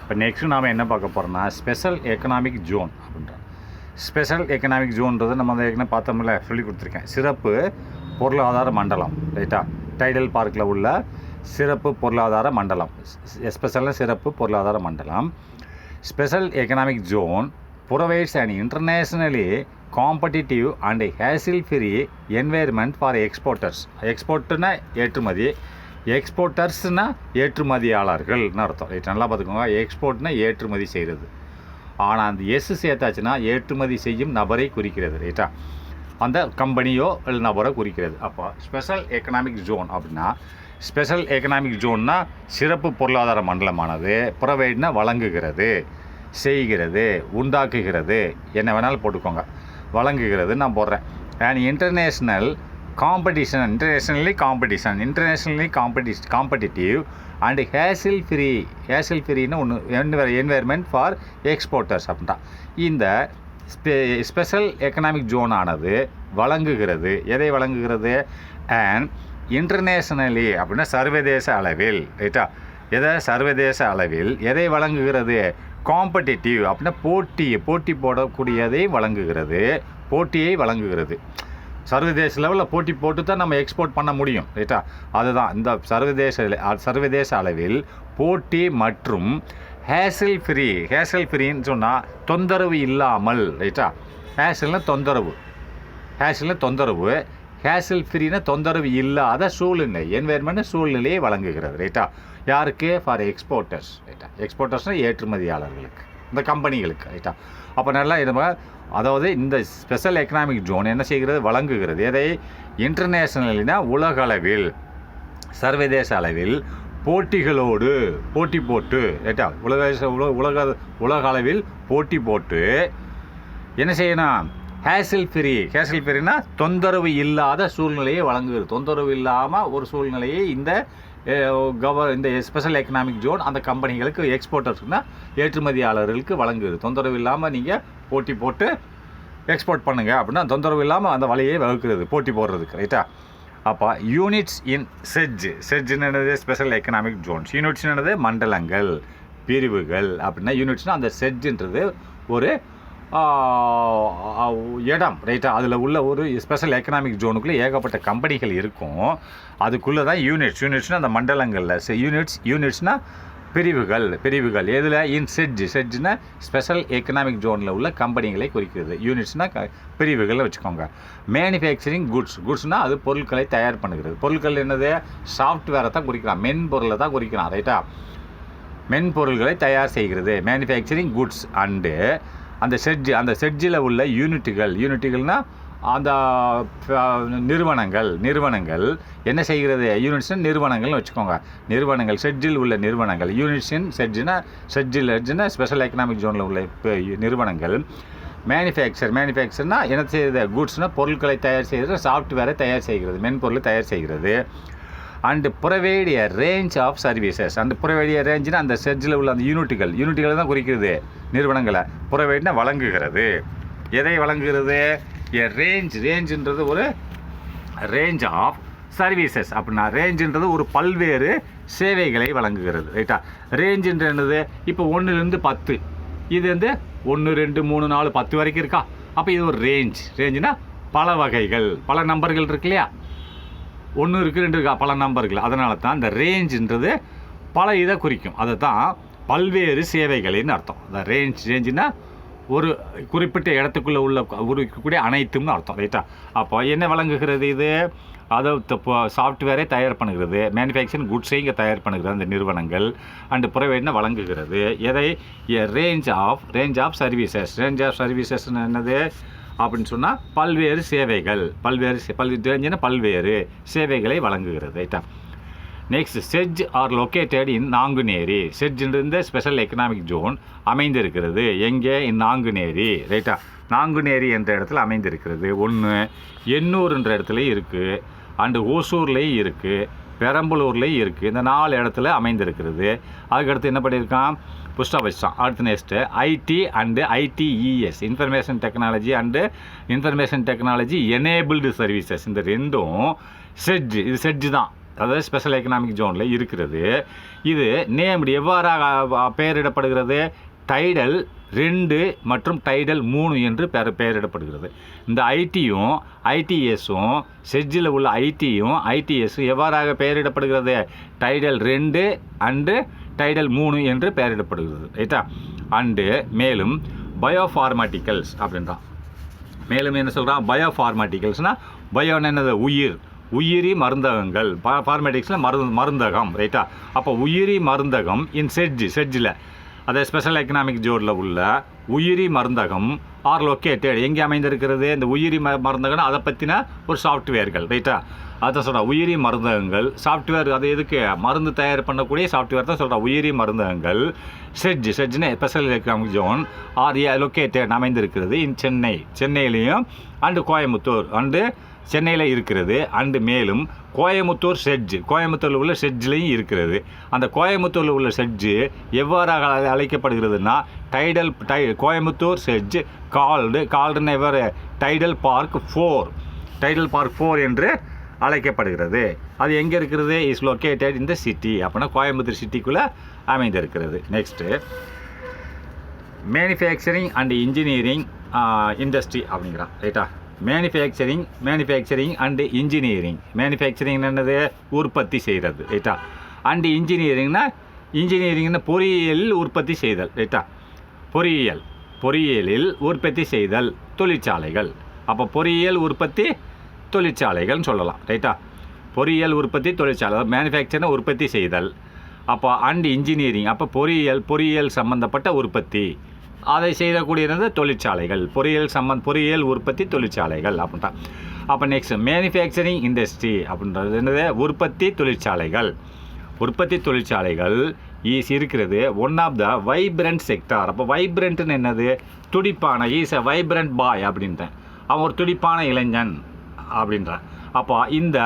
இப்போ நெக்ஸ்ட்டு நாம் என்ன பார்க்க போகிறோம்னா ஸ்பெஷல் எக்கனாமிக் ஜோன் அப்படின்றோம். ஸ்பெஷல் எக்கனாமிக் ஜோன்றது நம்ம அந்த ஏற்கனவே பார்த்தோம்ல, சொல்லி கொடுத்துருக்கேன். சிறப்பு பொருளாதார மண்டலம், ரைட்டா? டைடல் பார்க்கில் உள்ள சிறப்பு பொருளாதார மண்டலம், எஸ்பெஷலாக சிறப்பு பொருளாதார மண்டலம். Special economic zone provides an internationally competitive and hassle-free environment for exporters. எக்ஸ்போர்ட்னா ஏற்றுமதி, எக்ஸ்போர்ட்டர்ஸ்னா ஏற்றுமதியாளர்கள்னு அர்த்தம். ரைட், நல்லா பார்த்துக்கோங்க. எக்ஸ்போர்ட்னா ஏற்றுமதி செய்கிறது, ஆனால் அந்த எஸ் சேர்த்தாச்சுன்னா ஏற்றுமதி செய்யும் நபரை குறிக்கிறது. ரைட்டா? அந்த கம்பெனியோ இல்லை நபரை குறிக்கிறது. அப்போ ஸ்பெஷல் எக்கனாமிக் ஜோன் அப்படின்னா, ஸ்பெஷல் எக்கனாமிக் ஜோன்னா சிறப்பு பொருளாதார மண்டலமானது ப்ரொவைட்னா வழங்குகிறது, செய்கிறது, உண்டாக்குகிறது, என்ன வேணாலும் போட்டுக்கோங்க. வழங்குகிறது நான் போடுறேன். And internationally competitive and hassle ஃப்ரீன்னு ஒன்று என்வைர்மெண்ட் ஃபார் எக்ஸ்போர்ட்டர்ஸ் அப்படின்ட்டா. இந்த ஸ்பெஷல் எக்கனாமிக் ஜோன் ஆனது வழங்குகிறது. எதை வழங்குகிறது? அண்ட் இன்டர்நேஷ்னலி அப்படின்னா சர்வதேச அளவில், ரைட்டா? சர்வதேச அளவில் எதை வழங்குகிறது? காம்படிட்டிவ் அப்படின்னா போட்டி போடக்கூடியதை வழங்குகிறது, போட்டியை வழங்குகிறது. சர்வதேச லெவலில் போட்டி போட்டு தான் நம்ம எக்ஸ்போர்ட் பண்ண முடியும், ரைட்டா? அதுதான் இந்த சர்வதேச அளவில் போட்டி மற்றும் ஹேசல் ஃப்ரீன்னு சொன்னால் தொந்தரவு இல்லாமல், ரைட்டா? ஹேசல்னா தொந்தரவு, ஹேசல் ஃப்ரீனா தொந்தரவு இல்லாத சூழ்நிலை, என்வைரன்மெண்ட் சூழ்நிலையை வழங்குகிறது. ரைட்டா? யாருக்கு? For exporters. ரைட்டா? எக்ஸ்போர்ட்டர்ஸ்னால் ஏற்றுமதியாளர்களுக்கு, இந்த கம்பெனிகளுக்கு. ரைட்டா? அப்போ நல்லா அதாவது இந்த ஸ்பெஷல் எக்கனாமிக் ஜோன் என்ன செய்கிறது? வழங்குகிறது. எதை? இன்டர்நேஷ்னலினா உலகளவில், சர்வதேச அளவில் போட்டிகளோடு போட்டி போட்டு, ரைட்டா? உலக அளவில் போட்டி போட்டு என்ன செய்யணும்? ஹேசல் ஃப்ரீனா தொந்தரவு இல்லாத சூழ்நிலையை வழங்குகிறது. தொந்தரவு இல்லாமல் ஒரு சூழ்நிலையை இந்த ஸ்பெஷல் எக்கனாமிக் ஜோன் அந்த கம்பெனிகளுக்கு, எக்ஸ்போர்ட்டர்ஸ்னா ஏற்றுமதியாளர்களுக்கு வழங்குது. தொந்தரவு இல்லாமல் நீங்கள் போட்டி போட்டு எக்ஸ்போர்ட் பண்ணுங்கள் அப்படின்னா தொந்தரவு இல்லாமல் அந்த வழியை வகுக்கிறது, போட்டி போடுறதுக்கு. ரைட்டா? அப்போ யூனிட்ஸ் இன் செட்ஜ்னது ஸ்பெஷல் எக்கனாமிக் ஜோன்ஸ். யூனிட்ஸ்னது மண்டலங்கள், பிரிவுகள் அப்படின்னா யூனிட்ஸ்னால் அந்த செட்ஜுன்றது ஒரு இடம், ரைட்டா? அதில் உள்ள ஒரு ஸ்பெஷல் எக்கனாமிக் ஜோனுக்குள்ளே ஏகப்பட்ட கம்பெனிகள் இருக்கும். அதுக்குள்ளே தான் யூனிட்ஸ்னால் அந்த மண்டலங்களில் யூனிட்ஸ்னால் பிரிவுகள் எதில்? இன் செட்ஜ்னா ஸ்பெஷல் எக்கனாமிக் ஜோனில் உள்ள கம்பெனிகளை குறிக்கிறது. யூனிட்ஸ்னால் பிரிவுகளை வச்சுக்கோங்க. மேனுஃபேக்சரிங் குட்ஸ்னால் அது பொருட்களை தயார் பண்ணுகிறது. பொருட்கள் என்னது? சாஃப்ட்வேரை தான் குறிக்கிறான், மென்பொருளை தான் குறிக்கிறான். ரைட்டா? மென்பொருள்களை தயார் செய்கிறது, மேனுஃபேக்சரிங் குட்ஸ். அண்டு அந்த செட்ஜில் உள்ள யூனிட்டுகள்னால் அந்த நிறுவனங்கள் என்ன செய்கிறது? யூனிட்ஸ்னு நிறுவனங்கள்னு வச்சுக்கோங்க. நிறுவனங்கள், செட்ஜில் உள்ள நிறுவனங்கள். யூனிட்ஸின் செட்ஜில் ஸ்பெஷல் எக்கனாமிக் ஜோனில் உள்ள நிறுவனங்கள். மேனுஃபேக்சர்னால் என்ன செய்கிறது? குட்ஸ்னால் பொருட்களை தயார் செய்கிறது, சாஃப்ட்வேரை தயார் செய்கிறது, மென்பொருளை தயார் செய்கிறது. And provide a range of services. அந்த ப்ரொவைட் எ ரேஞ்சுனா அந்த செட்ஜில் உள்ள அந்த யூனிட்டுகளை தான் குறிக்கிறது, நிறுவனங்களை. ப்ரொவைட்னா வழங்குகிறது. எதை வழங்குகிறது? எ ரேஞ்சுன்றது ஒரு ரேஞ்ச் ஆஃப் சர்வீசஸ் அப்படின்னா, ரேஞ்சுன்றது ஒரு பல்வேறு சேவைகளை வழங்குகிறது. ரைட்டா? ரேஞ்சுன்றது என்னது? இப்போ 1லேருந்து 10, இது 1, 2, 3, 4, 10 வரைக்கும் இருக்கா? அப்போ இது ஒரு ரேஞ்சுனா பல வகைகள், பல நம்பர்கள் இருக்கு இல்லையா? 1 இருக்குது, 2 இருக்கா, பல நம்பர்கள். அதனால தான் இந்த ரேஞ்சுன்றது பல இதை குறிக்கும். அதை தான் பல்வேறு சேவைகளின்னு அர்த்தம். இந்த ரேஞ்சுனா ஒரு குறிப்பிட்ட இடத்துக்குள்ளே உள்ள இருக்கக்கூடிய அனைத்தும்னு அர்த்தம். ரைட்டா? அப்போ என்ன வழங்குகிறது? இது அதை சாஃப்ட்வேரை தயார் பண்ணுகிறது, மேனுஃபேக்சரிங் குட்ஸை இங்கே தயார் பண்ணுகிறது அந்த நிறுவனங்கள். அண்டு ப்ரொவைட்னா வழங்குகிறது. எதை? ரேஞ்ச் ஆஃப் சர்வீசஸ் என்னது அப்படின்னு சொன்னால் பல்வேறு சேவைகள், பல்வேறு சேவைகளை வழங்குகிறது. ரைட்டா? Next, SEZ are located in Nanguneri. செட்ஜ்ன்றது ஸ்பெஷல் எக்கனாமிக் ஜோன் அமைந்திருக்கிறது எங்கே? இன் நாங்குநேரி. ரைட்டா? நாங்குநேரி என்ற இடத்துல அமைந்திருக்கிறது. எண்ணூறுன்ற இடத்துலையும் இருக்குது, அண்டு ஓசூர்லேயும் இருக்குது, பெரம்பலூர்லேயும் இருக்குது. இந்த 4 இடத்துல அமைந்திருக்கிறது. அதுக்கடுத்து என்ன பண்ணியிருக்கான்? புஷ்டாக வச்சான். அடுத்து next IT and ITES, information technology enabled services. இந்த ரெண்டும் செட்ஜு தான். அதாவது ஸ்பெஷல் எக்கனாமிக் ஜோனில் இருக்கிறது. இது நேம்டு எவ்வாறாக பெயரிடப்படுகிறது? டைடல் 2 மற்றும் டைடல் 3 என்று பெயரிடப்படுகிறது. இந்த ஐடியும் ஐடிஎஸும் செட்ஜில் உள்ள ஐடியும் ஐடிஎஸும் எவ்வாறாக பெயரிடப்படுகிறது? டைடல் 2 அண்டு டைடல் 3 என்று பெயரிடப்படுகிறது. ரைட்டா? அண்டு மேலும் பயோஃபார்மாட்டிக்கல்ஸ் அப்படின்றான். மேலும் என்ன சொல்கிறான்? பயோஃபார்மாட்டிக்கல்ஸ்னால் பயோன்னு என்னது? உயிரி மருந்தகங்கள். ஃபார்மேட்டிக்ஸில் மருந்தகம். ரைட்டா? அப்போ உயிரி மருந்தகம் இன் செட்ஜில், அதை ஸ்பெஷல் எக்கனாமிக் ஜோனில் உள்ள உயிரி மருந்தகம் ஆர் லொக்கேட்டட் எங்கே அமைந்திருக்கிறது? இந்த உயிரி மருந்தகம் அதை பற்றின ஒரு சாஃப்ட்வேர்கள். ரைட்டா? அதான் சொல்கிறேன், உயிரி மருந்தகங்கள் சாஃப்ட்வேர். அது எதுக்கு? மருந்து தயார் பண்ணக்கூடிய சாஃப்ட்வேர் தான் சொல்கிறேன். உயிரி மருந்தகங்கள் செட்ஜுன்னு special economic zone are located அமைந்திருக்கிறது இன் சென்னையிலையும் அண்டு கோயம்புத்தூர் அண்டு சென்னையில் இருக்கிறது. அண்டு மேலும் கோயம்புத்தூரில் உள்ள செட்ஜ்லேயும் இருக்கிறது. அந்த கோயம்புத்தூரில் உள்ள செட்ஜு எவ்வாறாக அழைக்கப்படுகிறதுனா கோயம்புத்தூர் செட்ஜ் கால்டுன்னு எவ்வாறு? டைடல் பார்க் 4 என்று அழைக்கப்படுகிறது. அது எங்கே இருக்கிறது? இஸ் லொக்கேட்டட் இந்த சிட்டி. அப்படின்னா கோயம்புத்தூர் சிட்டிக்குள்ளே அமைந்திருக்கிறது. Next manufacturing and engineering industry அப்படிங்கிறான். ரைட்டா? Manufacturing and engineering. மேனுஃபேக்சரிங் என்னது? உற்பத்தி செய்கிறது. ரைட்டா? அண்டு இன்ஜினியரிங்னா பொறியியலில் உற்பத்தி செய்தல். ரைட்டா? பொறியியலில் உற்பத்தி செய்தல் தொழிற்சாலைகள். அப்போ பொறியியல் உற்பத்தி தொழிற்சாலைகள்னு சொல்லலாம். ரைட்டா? பொறியியல் உற்பத்தி தொழிற்சாலை, மேனுஃபேக்சர்னா உற்பத்தி செய்தல். அப்போ அண்டு இன்ஜினியரிங், அப்போ பொறியியல் சம்பந்தப்பட்ட உற்பத்தி, அதை செய்யக்கூடியது தொழிற்சாலைகள். பொறியியல் உற்பத்தி தொழிற்சாலைகள் அப்படின்ட்டா. அப்போ நெக்ஸ்ட் மேனுஃபேக்சரிங் இண்டஸ்ட்ரி அப்படின்றது என்னது? உற்பத்தி தொழிற்சாலைகள் ஈஸ் இருக்கிறது one of the vibrant sector. அப்போ வைப்ரண்ட்னு என்னது? துடிப்பான. ஈஸ் அ வைப்ரண்ட் பாய் அப்படின்றேன். அவன் ஒரு துடிப்பான இளைஞன் அப்படின்றான். அப்போ இந்த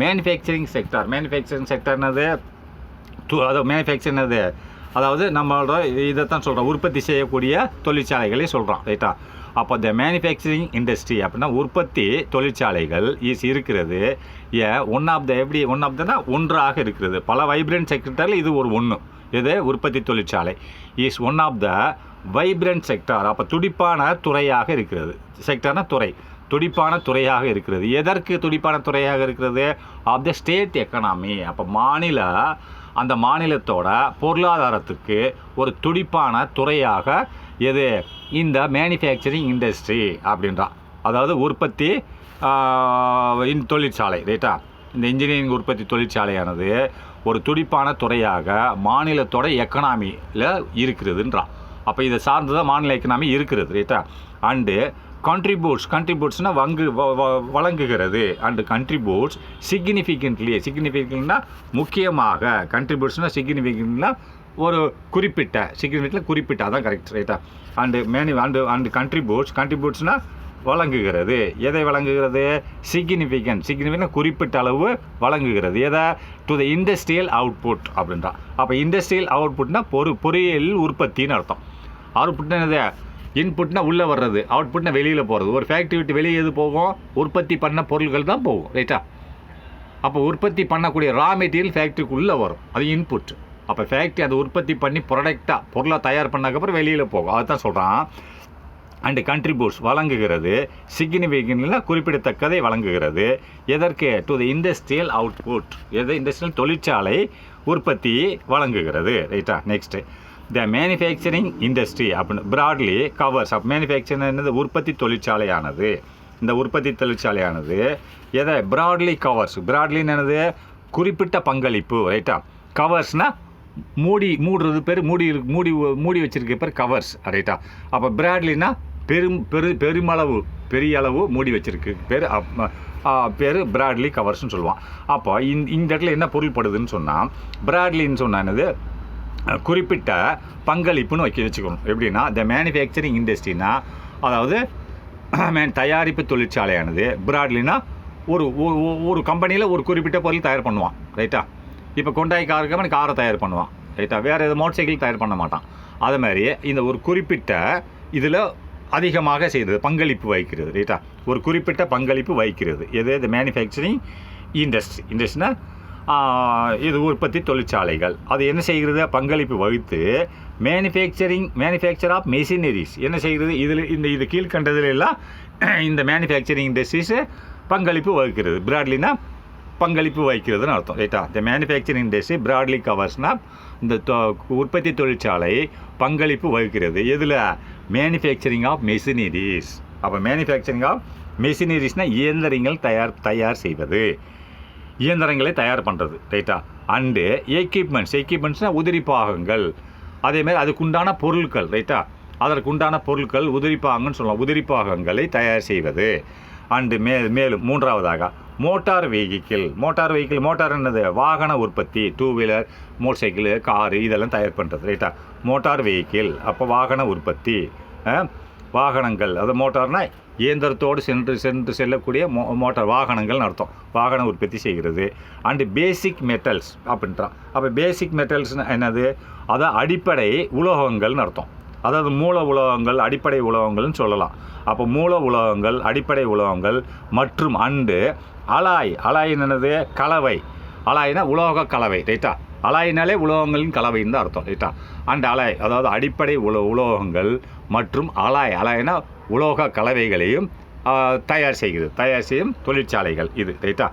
மேனுஃபேக்சரிங் செக்டார் என்னது? மேனுஃபேக்சரிங் அதாவது நம்மளோட இதைத்தான் சொல்கிறோம், உற்பத்தி செய்யக்கூடிய தொழிற்சாலைகளே சொல்கிறோம். ரைட்டா? அப்போ இந்த மேனுஃபேக்சரிங் இண்டஸ்ட்ரி அப்படின்னா உற்பத்தி தொழிற்சாலைகள் இருக்கிறது. ஒன் ஆஃப் தனா ஒன்றாக இருக்கிறது. பல வைப்ரண்ட் செக்டரில் இது ஒன்று. இது உற்பத்தி தொழிற்சாலை is one of the vibrant sector. அப்போ துடிப்பான துறையாக இருக்கிறது. செக்டர்னா துறை, துடிப்பான துறையாக இருக்கிறது. எதற்கு துடிப்பான துறையாக இருக்கிறது? Of the state economy. அப்போ அந்த மாநிலத்தோட பொருளாதாரத்துக்கு ஒரு துடிப்பான துறையாக எது? இந்த மேனுஃபேக்சரிங் இண்டஸ்ட்ரி அப்படின்றான். அதாவது உற்பத்தி தொழிற்சாலை. ரைட்டா? இந்த இன்ஜினியரிங் உற்பத்தி தொழிற்சாலையானது ஒரு துடிப்பான துறையாக மாநிலத்தோட எக்கனாமியில் இருக்கிறதுன்றான். அப்போ இதை சார்ந்து தான் மாநில எக்கனாமி இருக்கிறது. ரைட்டா? அண்டு கண்ட்ரிபியூட்ஸ்னா வழங்குகிறது. அண்டு கண்ட்ரிபியூட்ஸ் சிக்னிஃபிகண்ட்னா முக்கியமாக. கண்ட்ரிபியூட்ஸ்னா சிக்னிஃபிகண்ட்னா ஒரு குறிப்பிட்ட அதான் கரெக்ட். ரைட்டா? அண்டு கண்ட்ரிபியூட்ஸ்னா வழங்குகிறது. எதை வழங்குகிறது? சிக்னிஃபிகண்ட் குறிப்பிட்ட அளவு வழங்குகிறது. எதை? டு த இண்டஸ்ட்ரியல் அவுட்புட் அப்படின்றான். அப்போ இண்டஸ்ட்ரியல் அவுட்புட்னா பொறியியல் உற்பத்தின்னு அர்த்தம். அவுட்புட்னா என்னது? இன்புட்னா உள்ளே வர்றது, அவுட்புட்னா வெளியில் போகிறது. ஒரு ஃபேக்ட்ரி விட்டு வெளியே எது போகும்? உற்பத்தி பண்ண பொருட்கள் தான் போகும். ரைட்டா? அப்போ உற்பத்தி பண்ணக்கூடிய ரா மெட்டீரியல் ஃபேக்ட்ரிக்குள்ளே வரும், அது இன்புட். அப்போ ஃபேக்ட்ரி அதை உற்பத்தி பண்ணி பொருளாக தயார் பண்ணதுக்கப்புறம் வெளியில் போகும். அதுதான் சொல்கிறான். அண்டு கண்ட்ரிபியூட்ஸ் வழங்குகிறது. சிக்னிஃபிகண்ட்னா குறிப்பிடத்தக்கதை வழங்குகிறது. எதற்கு? To the industrial output. Industrial தொழிற்சாலை உற்பத்தி வழங்குகிறது. ரைட்டா? நெக்ஸ்ட்டு த மேனுஃபேக்சரிங் இண்டஸ்ட்ரி அப்படின்னு ப்ராட்லி கவர்ஸ். மேனுஃபேக்சரிங் என்னது? உற்பத்தி தொழிற்சாலையானது. இந்த உற்பத்தி தொழிற்சாலையானது எதை? Broadly covers. ப்ராட்லின்னு என்னது? குறிப்பிட்ட பங்களிப்பு. ரைட்டா? கவர்ஸ்னால் மூடுறது பேர், மூடி வச்சிருக்க பேர் கவர்ஸ். ரைட்டா? அப்போ ப்ராட்லினா பெருமளவு பெரிய அளவு மூடி வச்சிருக்கு பேர் ப்ராட்லி கவர்ஸ்னு சொல்லுவான். அப்போ இந்த இடத்துல என்ன பொருள்படுதுன்னு சொன்னால், ப்ராட்லின்னு சொன்னால் என்னது? குறிப்பிட்ட பங்களிப்புன்னு வச்சுக்கணும். எப்படின்னா த மேனுஃபேக்சரிங் இண்டஸ்ட்ரினா அதாவது தயாரிப்பு தொழிற்சாலையானது. ப்ராட்லினா ஒரு கம்பெனியில் ஒரு குறிப்பிட்ட பொருள் தயார் பண்ணுவான். ரைட்டா? இப்போ கொண்டாய் காரை தயார் பண்ணுவான். ரைட்டா? வேறு எது மோட்டர் சைக்கிள் தயார் பண்ண மாட்டான். அது மாதிரி இந்த ஒரு குறிப்பிட்ட இதில் அதிகமாக செய்கிறது, பங்களிப்பு வைக்கிறது. ரைட்டா? ஒரு குறிப்பிட்ட பங்களிப்பு வைக்கிறது. எது? த மேனுஃபேக்சரிங் இண்டஸ்ட்ரினா இது உற்பத்தி தொழிற்சாலைகள். அது என்ன செய்கிறது? பங்களிப்பு வகித்து மேனுஃபேக்சர் ஆஃப் மெஷினரிஸ் என்ன செய்கிறது? இது கீழ்கண்டதில் எல்லாம் இந்த மேனுஃபேக்சரிங் இண்டஸ்ட்ரீஸு பங்களிப்பு வகிக்கிறது. ப்ராட்லினா பங்களிப்பு வகிக்கிறதுன்னு அர்த்தம், ரைட்டா? இந்த மேனுஃபேக்சரிங் இண்டஸ்ட்ரி ப்ராட்லி கவர்ஸ்னால் இந்த உற்பத்தி தொழிற்சாலை பங்களிப்பு வகிக்கிறது. எதில்? Manufacturing of machineries. அப்போ மேனுஃபேக்சரிங் ஆஃப் மெஷினரிஸ்னால் இயந்திரங்கள் தயார் செய்வது, இயந்திரங்களை தயார் பண்ணுறது, ரைட்டா? அண்டு எக்யூப்மெண்ட்ஸ்னால் உதிரி பாகங்கள். அதேமாதிரி அதுக்குண்டான பொருட்கள், ரைட்டா? அதற்குண்டான பொருட்கள் உதிரி பாகங்கள்னு சொல்லலாம். உதிரி பாகங்களை தயார் செய்வது. அண்டு மேலும் மூன்றாவதாக மோட்டார் வெஹிக்கிள். மோட்டார் என்னது? வாகன உற்பத்தி. 2 வீலர், மோட்டர் சைக்கிள், காரு இதெல்லாம் தயார் பண்ணுறது, ரைட்டா? Motor vehicle. அப்போ வாகன உற்பத்தி, வாகனங்கள். அது மோட்டார்னால் இயந்திரத்தோடு சென்று செல்லக்கூடிய மோட்டார் வாகனங்கள்னு அர்த்தம். வாகன உற்பத்தி செய்கிறது. அண்டு பேசிக் மெட்டல்ஸ் அப்படின்றான். அப்போ பேசிக் மெட்டல்ஸ்னால் என்னது? அதான் அடிப்படை உலோகங்கள்னு அர்த்தம். அதாவது மூல உலோகங்கள், அடிப்படை உலோகங்கள்னு சொல்லலாம். அப்போ மூல உலோகங்கள், அடிப்படை உலோகங்கள் மற்றும் அண்டு அலாய் என்னது? கலவை. அலாய்னா உலோக கலவை, ரைட்டா? அலாயினாலே உலோகங்களின் கலவைன்னு தான் அர்த்தம், ரைட்டா? அண்ட் அலாய் அதாவது அடிப்படை உலோகங்கள் மற்றும் அலாய்னா உலோக கலவைகளையும் தயார் செய்யும் தொழிற்சாலைகள் இது, ரைட்டா?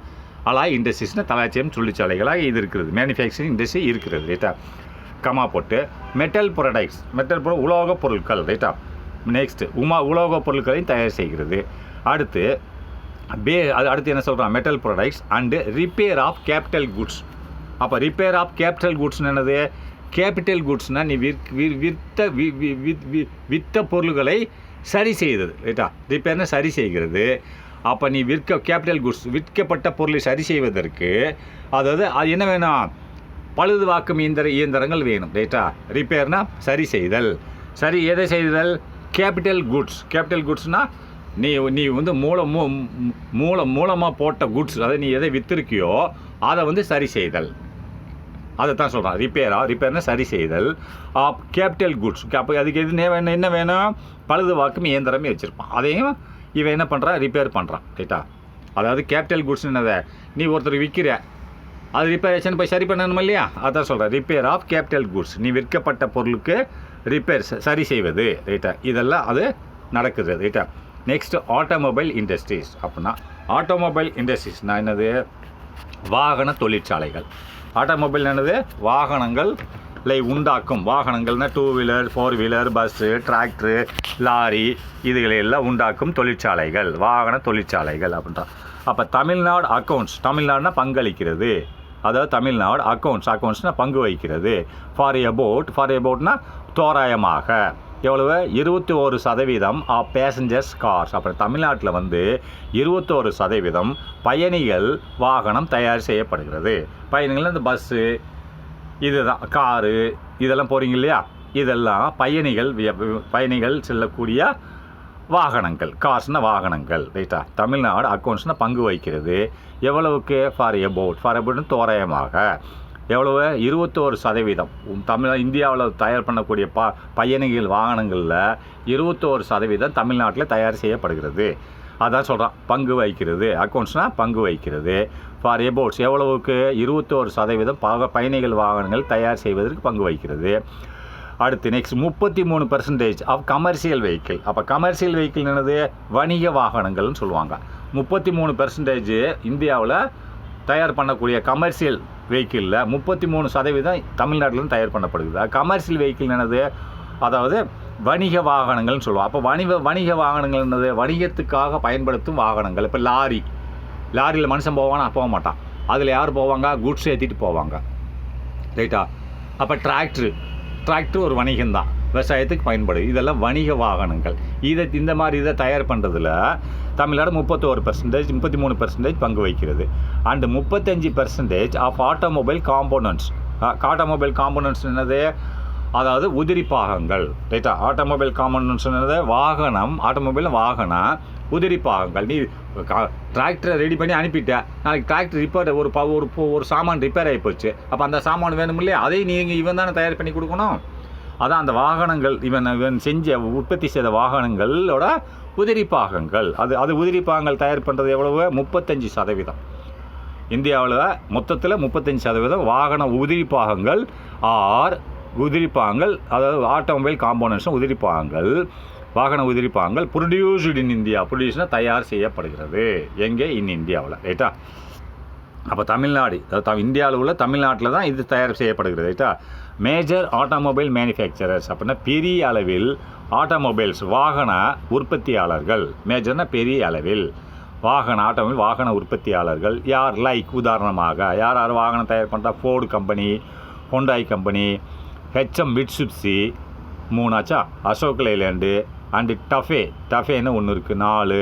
அலாய் இண்டஸ்ட்ரீஸ்னால் தயார் செய்யும் தொழிற்சாலைகளாக இது இருக்கிறது. மேனுஃபேக்சரிங் இண்டஸ்ட்ரி இருக்கிறது, ரைட்டா? கமா போட்டு மெட்டல் உலோகப் பொருட்கள், ரைட்டா? நெக்ஸ்ட்டு உலோகப் பொருட்களையும் தயார் செய்கிறது. அடுத்து என்ன சொல்கிறான்? Metal products and repair of capital goods. அப்போ ரிப்பேர் ஆஃப் கேபிட்டல் குட்ஸ்னு என்னது? கேபிட்டல் குட்ஸ்னால் நீ விற்ற பொருள்களை சரி செய்தது, ரைட்டா? ரிப்பேர்னால் சரி செய்கிறது. அப்போ நீ கேபிட்டல் குட்ஸ் விற்கப்பட்ட பொருளை சரி செய்வதற்கு அதாவது அது என்ன வேணும்? பழுதுவாக்கும் இயந்திரங்கள் வேணும், ரைட்டா? ரிப்பேர்னால் சரி செய்தல். எதை செய்தல்? கேபிட்டல் குட்ஸ்னால் நீ வந்து மூலமாக போட்ட குட்ஸ், அதை நீ எதை விற்றுருக்கியோ அதை சரி செய்தல். அதை தான் சொல்கிறான். ரிப்பேர்னால் சரி செய்தல் ஆஃப் கேபிட்டல் குட்ஸ். அப்போ அதுக்கு என்ன வேணும்? பழுதுவாக்கும் இயந்திரமே வச்சுருப்பான். அதையும் இவன் என்ன பண்ணுறான்? ரிப்பேர் பண்ணுறான், ரைட்டா? அதாவது கேபிட்டல் குட்ஸ் என்னதை? நீ ஒருத்தர் விற்கிற, அது ரிப்பேர் ஆச்சுன்னு போய் சரி பண்ணணும் இல்லையா? அதான் சொல்கிறேன். Repair of capital goods. நீ விற்கப்பட்ட பொருளுக்கு ரிப்பேர் சரி செய்வது, ரைட்டா? இதெல்லாம் அது நடக்குது, ரைட்டா? Next automobile industries. அப்படின்னா ஆட்டோமொபைல் இண்டஸ்ட்ரீஸ்னால் என்னது? வாகன தொழிற்சாலைகள். ஆட்டோமொபைல் என்னது? வாகனங்களை உண்டாக்கும். வாகனங்கள்னால் 2 wheeler, 4 wheeler, bus, tractor, lorry இதுகளையெல்லாம் உண்டாக்கும் தொழிற்சாலைகள், வாகன தொழிற்சாலைகள் அப்படின்றான். அப்போ தமிழ்நாடுனா பங்களிக்கிறது. அதாவது தமிழ்நாடு அக்கௌண்ட்ஸ்னால் பங்கு வகிக்கிறது. ஃபார் எபவுட்னா தோராயமாக எவ்வளவு? 21% ஆஃப் பேசஞ்சர்ஸ் கார்ஸ். அப்புறம் தமிழ்நாட்டில் 21% பயணிகள் வாகனம் தயார் செய்யப்படுகிறது. பயணிகள் இந்த பஸ்ஸு, இதுதான் காரு இதெல்லாம் போகிறீங்க இல்லையா? இதெல்லாம் பயணிகள் செல்லக்கூடிய வாகனங்கள். கார்ஸ்னால் வாகனங்கள், ரைட்டா? தமிழ்நாடு அக்கௌண்ட்ஸ்னால் பங்கு வகிக்கிறது. எவ்வளவுக்கு? ஃபார் எபவுட்னு தோராயமாக எவ்வளவு? 21%. இந்தியாவில் தயார் பண்ணக்கூடிய பயணிகள் வாகனங்களில் 21% தமிழ்நாட்டில் தயார் செய்யப்படுகிறது. அதான் சொல்கிறான், பங்கு வகிக்கிறது. அக்கௌண்ட்ஸ்னால் பங்கு வகிக்கிறது. ஃபார் எபவுட்ஸ் எவ்வளவுக்கு? 21% பயணிகள் வாகனங்கள் தயார் செய்வதற்கு பங்கு வகிக்கிறது. அடுத்து நெக்ஸ்ட் 33% ஆஃப் கமர்ஷியல் வெஹிக்கிள். அப்போ கமர்ஷியல் வெஹிக்கிள் என்னது? வணிக வாகனங்கள்னு சொல்லுவாங்க. 33% இந்தியாவில் தயார் பண்ணக்கூடிய கமர்ஷியல் வெஹிக்கிளில் 33% தமிழ்நாட்டில் தயார் பண்ணப்படுகிறது. கமர்ஷியல் வெஹிக்கிள் என்னது? அதாவது வணிக வாகனங்கள்னு சொல்லுவோம். அப்போ வணிக வாகனங்கள் என்னது? வணிகத்துக்காக பயன்படுத்தும் வாகனங்கள். இப்போ லாரியில் மனுஷன் போவானா? போக மாட்டான். அதில் யார் போவாங்க? குட்ஸ் ஏற்றிட்டு போவாங்க, ரைட்டா? அப்போ டிராக்டர் ஒரு வணிகம்தான், விவசாயத்துக்கு பயன்படுது. இதெல்லாம் வணிக வாகனங்கள். இந்த மாதிரி தயார் பண்ணுறதுல தமிழ்நாடு 33% பங்கு வகிக்கிறது. And 35% of automobile components. Automobile components என்னது? அதாவது உதிரி பாகங்கள், ரைட்டா? ஆட்டோமொபைல் காம்போனன்ட்ஸ் என்னது? வாகனம் உதிரி பாகங்கள். நீ டிராக்டரை ரெடி பண்ணி அனுப்பிட்டேன், நாளைக்கு டிராக்டர் ரிப்பேர் ஒரு சாமான் ரிப்பேர் ஆகி போச்சு. அப்போ அந்த சாமான் வேணும் இல்லையா? அதையும் இவன் தானே தயார் பண்ணி கொடுக்கணும். அதான் அந்த வாகனங்கள் இவன் உற்பத்தி செய்த வாகனங்களோட உதிரி பாகங்கள். அது உதிரி பாகங்கள் தயார் பண்ணுறது எவ்வளவு? 35%. இந்தியாவில் மொத்தத்தில் 35% வாகன உதிரி பாகங்கள் அதாவது ஆட்டோமொபைல் காம்போனன்ட்ஸும் உதிரி பாகங்கள் வாகன உதிரி பாகங்கள் ப்ரொடியூஸ்டு இன் இந்தியா. ப்ரொடியூஸ்னால் தயார் செய்யப்படுகிறது எங்கே? இன் இந்தியாவில். ரைட்டா? அப்போ தமிழ்நாடு, அதாவது இந்தியாவில் உள்ள தமிழ்நாட்டில் தான் இது தயார் செய்யப்படுகிறது. ரைட்டா? மேஜர் ஆட்டோமொபைல் மேனுஃபேக்சரர்ஸ் அப்படின்னா பெரிய அளவில் ஆட்டோமொபைல்ஸ் வாகன உற்பத்தியாளர்கள். மேஜர்னால் பெரிய அளவில் ஆட்டோமொபைல் வாகன உற்பத்தியாளர்கள் யார்? லைக் உதாரணமாக யார் வாகனம் தயார் பண்ணுறா? Ford company, Hyundai company, HM Mitsubishi 3 ஆச்சா, அசோக் லைலேண்டு அண்டு டஃபேன்னு ஒன்று இருக்குது 4.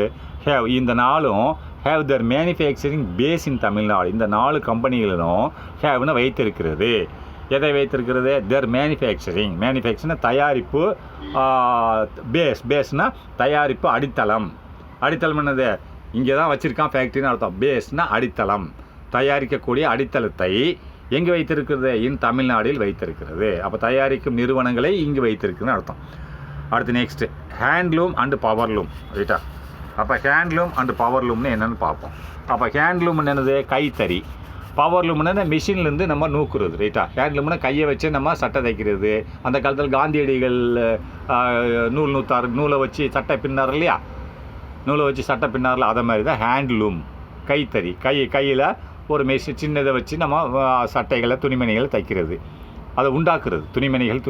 இந்த 4ம் ஹேவ் தர் மேனுஃபேக்சரிங் பேஸ் இன் தமிழ்நாடு. இந்த 4 கம்பெனிகளும் ஹேவ்னு வைத்திருக்கிறது. எதை வைத்திருக்கிறது? தர் மேனுஃபேக்சரிங் தயாரிப்பு, பேஸ்னால் தயாரிப்பு அடித்தளம். அடித்தளம் என்னது? இங்கே தான் வச்சுருக்கான் ஃபேக்ட்ரின்னு அர்த்தம். பேஸ்னால் அடித்தளம், தயாரிக்கக்கூடிய அடித்தளத்தை எங்கே வைத்திருக்கிறது? இன் தமிழ்நாட்டில் வைத்திருக்கிறது. அப்போ தயாரிக்கும் நிறுவனங்களை இங்கு வைத்திருக்குதுன்னு அர்த்தம். அடுத்து நெக்ஸ்ட்டு ஹேண்ட்லூம் அண்டு பவர்லூம். ரைட்டா? அப்போ ஹேண்ட்லூம் அண்டு பவர்லூம்னு என்னென்னு பார்ப்போம். அப்போ ஹேண்ட்லூம்னு என்னது? கைத்தறி. பவர்லூம்னா மிஷின்லேருந்து நம்ம நூக்குறது. ரைட்டா? ஹேண்ட்லூம்னா கையை வச்சு நம்ம சட்டை தைக்கிறது. அந்த காலத்தில் காந்தியடிகள் நூலை வச்சு சட்டை பின்னார் இல்லையா? நூலை வச்சு சட்டை பின்னாரில் அதை மாதிரி தான் ஹேண்ட்லூம். கைத்தறி. கையில் ஒரு மெஷின் சின்னதை வச்சு நம்ம சட்டைகளை துணிமணிகளை தைக்கிறது, அதை உண்டாக்குறது,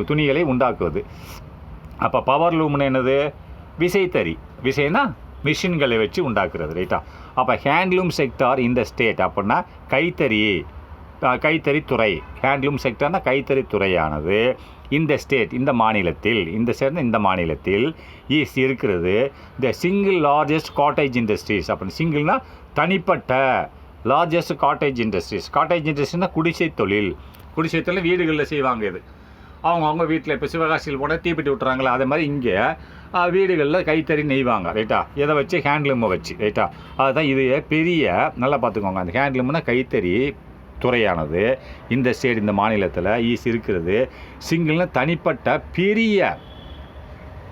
துணிகளை உண்டாக்குவது. அப்போ பவர்லூம்னு என்னது? விசைத்தறி. விசைனா மிஷின்களை வச்சு உண்டாக்குறது. ரைட்டா? அப்போ ஹேண்ட்லூம் செக்டார் இந்த ஸ்டேட் அப்படின்னா கைத்தறித்துறை. ஹேண்ட்லூம் செக்டார்னா கைத்தறித்துறையானது இந்த ஸ்டேட், இந்த மாநிலத்தில் இருக்கிறது. The single largest cottage industries. அப்படின்னு சிங்கிள்னா தனிப்பட்ட, லார்ஜஸ்ட் காட்டேஜ் இண்டஸ்ட்ரீஸ்னா குடிசை தொழில் வீடுகளில் செய்வாங்க. இது அவங்க வீட்டில் இப்போ சிவகாசியில் போனால் தீப்பெட்டி விட்டுறாங்களா, அதே மாதிரி இங்கே வீடுகளில் கைத்தறி நெய்வாங்க. ரைட்டா? எதை வச்சு? ஹேண்ட்லூமை வச்சு. ரைட்டா? அதுதான் இது பெரிய, நல்லா பார்த்துக்கோங்க. அந்த ஹேண்ட்லூம்னா கைத்தறி துறையானது இந்த ஸ்டேட், இந்த மாநிலத்தில் இருக்கிறது. சிங்கிள்னா தனிப்பட்ட,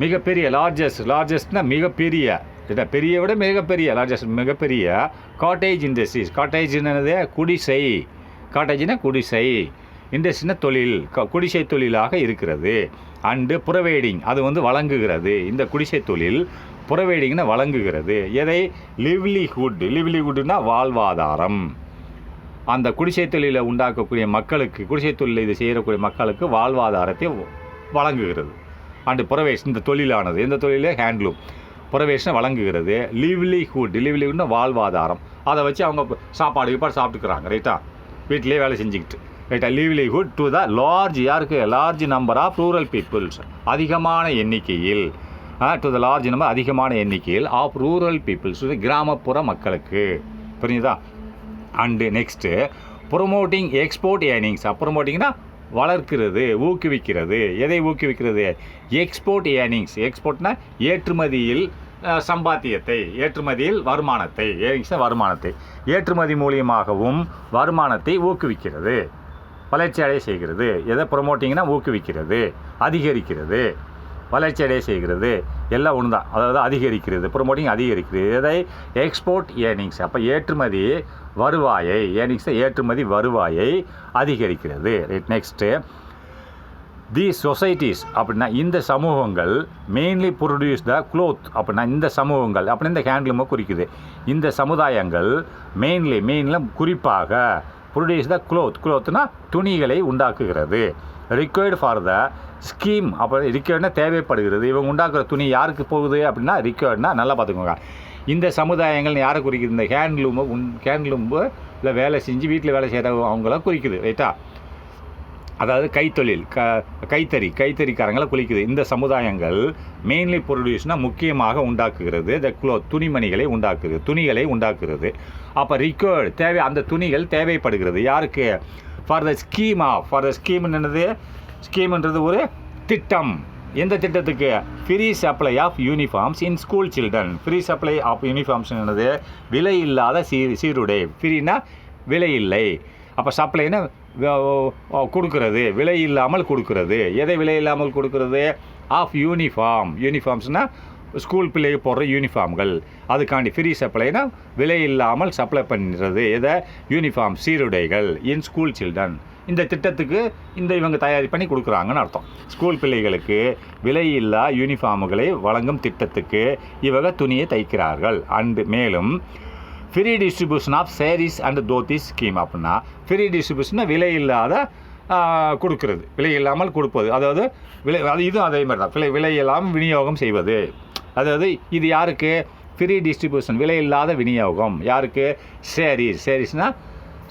மிகப்பெரிய, லார்ஜஸ்ட்னா மிகப்பெரிய, பெரிய விட மிகப்பெரிய, மிகப்பெரிய காட்டேஜ் இண்டஸ்ட்ரீஸ். காட்டேஜ் என்னது? குடிசை. காட்டேஜ்னா குடிசை, இண்டஸ்ட்ரினா தொழில், குடிசை தொழிலாக இருக்கிறது. அண்டு புரொவைடிங், அது வழங்குகிறது. இந்த குடிசை தொழில் புரொவைடிங்னா வழங்குகிறது. எதை? லிவ்லிஹுட்னா வாழ்வாதாரம். அந்த குடிசை தொழிலை உண்டாக்கக்கூடிய மக்களுக்கு, குடிசை தொழிலை இது செய்யக்கூடிய மக்களுக்கு வாழ்வாதாரத்தை வழங்குகிறது. அண்டு புரொவைட்ஸ், இந்த தொழிலானது, இந்த தொழிலே ஹேண்ட்லூம், புரொவைட்ஸ்னை வழங்குகிறது. லிவ்லிஹுட்னா வாழ்வாதாரம். அதை வச்சு அவங்க சாப்பாடு சாப்பிட்டுக்கிறாங்க. ரைட்டா? வீட்டிலே வேலை செஞ்சுக்கிட்டு. ரைட்டா? லிவ்லிஹுட் டு த யாருக்கு? Large number of rural peoples. அதிகமான எண்ணிக்கையில் ஆஃப் ரூரல் பீப்புள்ஸ், கிராமப்புற மக்களுக்கு. புரியுதா? And next promoting export earnings. ப்ரொமோட்டிங்னா வளர்க்கிறது, ஊக்குவிக்கிறது. எதை ஊக்குவிக்கிறது? Export earnings. எக்ஸ்போர்ட்னா ஏற்றுமதியில் வருமானத்தை. ஏற்றுமதி மூலியமாகவும் வருமானத்தை ஊக்குவிக்கிறது, வளர்ச்சி அடைய செய்கிறது. எதை? ப்ரொமோட்டிங்னா ஊக்குவிக்கிறது, அதிகரிக்கிறது, வளர்ச்சி அடைய செய்கிறது. எல்லாம் ஒன்று தான். அதாவது அதிகரிக்கிறது, ப்ரொமோட்டிங் அதிகரிக்கிறது. எதை? Export earnings. அப்போ ஏற்றுமதி வருவாயை அதிகரிக்கிறது. நெக்ஸ்ட்டு தி சொசைட்டிஸ் அப்படின்னா இந்த சமூகங்கள் மெயின்லி ப்ரொடியூஸ் த க்ளோத். அப்படின்னா இந்த சமூகங்கள் அப்படின்னு இந்த ஹேண்ட்லூமை குறிக்குது. இந்த சமுதாயங்கள் மெயினில் குறிப்பாக ப்ரொடியூஸ் த க்ளோத்னா துணிகளை உண்டாக்குகிறது. Required for the scheme. அப்போ ரிக்வயர்ட்னா தேவைப்படுகிறது. இவங்க உண்டாக்குற துணி யாருக்கு போகுது அப்படின்னா ரிக்வயர்ட்னா நல்லா பார்த்துக்கோங்க. இந்த சமுதாயங்கள் யாரை குறிக்குது? இந்த ஹேண்ட்லூமில் வேலை செஞ்சு வீட்டில் வேலை செய்கிற அவங்கள குறிக்குது. ரைட்டா? அதாவது கைத்தொழில், கைத்தறிக்காரங்களை குறிக்குது. இந்த சமுதாயங்கள் மெயின்லி ப்ரொடியூஸ்னால் முக்கியமாக உண்டாக்குகிறது த க்ளோத், துணிகளை உண்டாக்குறது. அப்போ ரிக்வயர்டு அந்த துணிகள் தேவைப்படுகிறது யாருக்கு? ஃபார் த ஸ்கீம்னு என்னது? ஸ்கீம்ன்றது ஒரு திட்டம். எந்த திட்டத்துக்கு? Free supply of uniforms in school children. Free supply of uniforms என்னது? விலை இல்லாத சீருடை. ஃப்ரீனா விலை இல்லை. அப்போ சப்ளைனா கொடுக்கறது, விலை இல்லாமல் கொடுக்கறது. எதை விலை இல்லாமல் கொடுக்கறது? ஆஃப் யூனிஃபார்ம்ஸ்னால் ஸ்கூல் பிள்ளைக்கு போடுற யூனிஃபார்ம்கள், அதுக்காண்டி ஃப்ரீ சப்ளைனா விலை இல்லாமல் சப்ளை பண்ணுறது எதை, யூனிஃபார்ம் சீருடைகள் இன் ஸ்கூல் சில்ட்ரன். இந்த திட்டத்துக்கு இவங்க தயாரி பண்ணி கொடுக்குறாங்கன்னு அர்த்தம். ஸ்கூல் பிள்ளைகளுக்கு விலையில்லா யூனிஃபார்முகளை வழங்கும் திட்டத்துக்கு இவங்க துணியை தைக்கிறார்கள். அண்டு மேலும் free distribution of saris and dhotis scheme. அப்படின்னா ஃப்ரீ டிஸ்ட்ரிபியூஷன்னா விலை இல்லாத கொடுக்கறது, விலை இல்லாமல் கொடுப்பது, அதாவது இதுவும் அதே மாதிரி தான், விலை இல்லாமல் விநியோகம் செய்வது. அதாவது இது யாருக்கு, ஃப்ரீ டிஸ்ட்ரிபியூஷன், விலை இல்லாத விநியோகம் யாருக்கு, சேரீஸ்னால்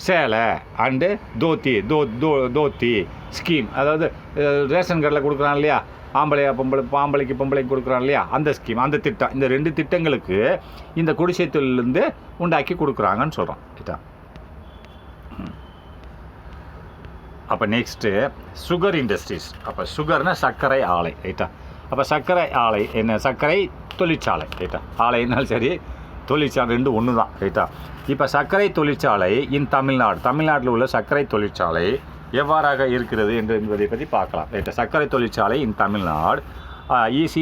சேலை அண்டு தோத்தி ஸ்கீம். அதாவது ரேஷன் கார்டில் கொடுக்குறான் இல்லையா, ஆம்பளைக்கு பொம்பளைக்கு கொடுக்குறான் இல்லையா, அந்த ஸ்கீம், அந்த திட்டம். இந்த 2 திட்டங்களுக்கு இந்த குடிசை தொழிலிருந்து உண்டாக்கி கொடுக்குறாங்கன்னு சொல்கிறோம். ரைட்டா. அப்போ நெக்ஸ்ட்டு சுகர் இண்டஸ்ட்ரீஸ். அப்போ சுகர்னா சர்க்கரை ஆலை. ரைட்டா. அப்போ சர்க்கரை ஆலை என்ன, சர்க்கரை தொழிற்சாலை. ரைட்டா. ஆலைனாலும் சரி தொழிற்சாலை 2 ஒன்று தான். ரைட்டா. இப்போ சர்க்கரை தொழிற்சாலை இன் தமிழ்நாட்டில் உள்ள சர்க்கரை தொழிற்சாலை எவ்வாறாக இருக்கிறது என்பதை பற்றி பார்க்கலாம். ரைட்டா. சர்க்கரை தொழிற்சாலை in Tamil Nadu is